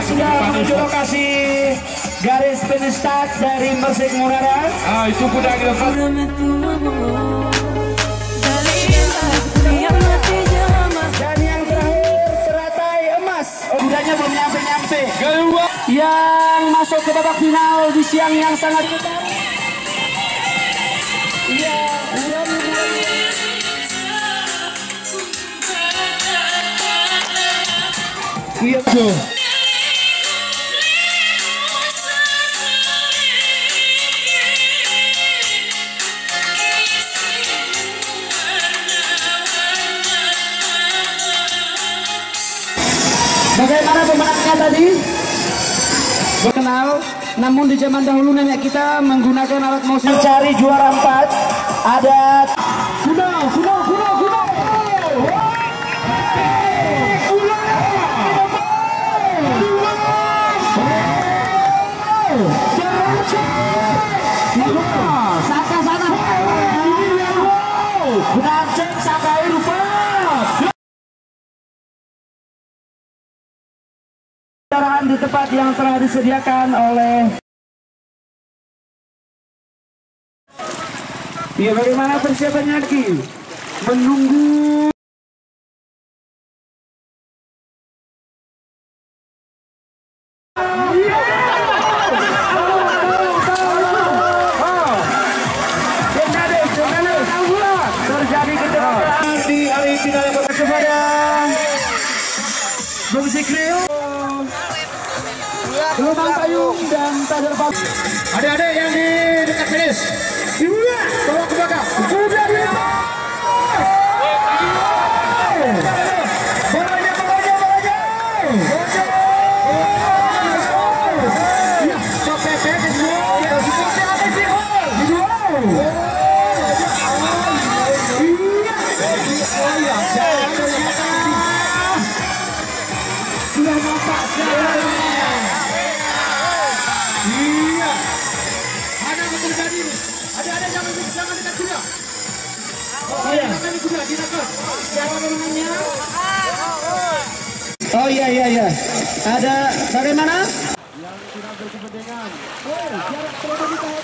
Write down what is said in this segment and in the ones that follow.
sudah menuju lokasi garis finish start dari Persik Munara. Itu kuda kita. Dan yang terakhir teratai emas. Kudanya belum nyampe-nyampe. Yang masuk ke babak final di siang yang sangat ketat. Iya, iya. Bagaimana pemenangnya tadi? Berkenal, namun di zaman dahulu nenek kita menggunakan alat musik. Mencari juara 4 ada kuda. Di tempat yang telah disediakan oleh. Ya, bagaimana persiapannya Ki? Menunggu. Terjadi kecelakaan di hari final kepada Bung Sikrio. Gelombang Payung dan Tader Pak. Adik-adik yang di dekat finish. Ibunya bawa ke belakang. Sudah di sudah nampak. Iya. Ada apa terjadi ini? Ada jangan dekat kuda. Oh iya. Jangan kuda didekat. Siapa namanya? Oh iya. Ada bagaimana? Yang tidak berkepentingan. Jarak terlalu ditahan.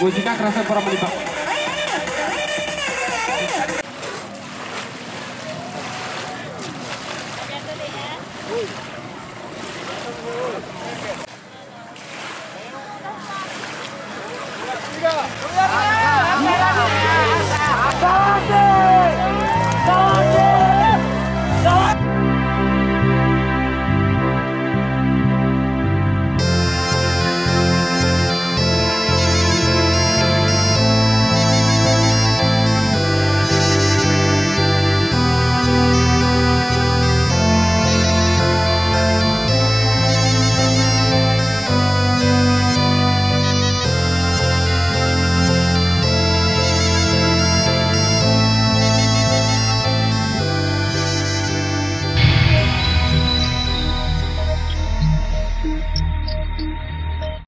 Bunyikan kerasa para melibat. Tiga.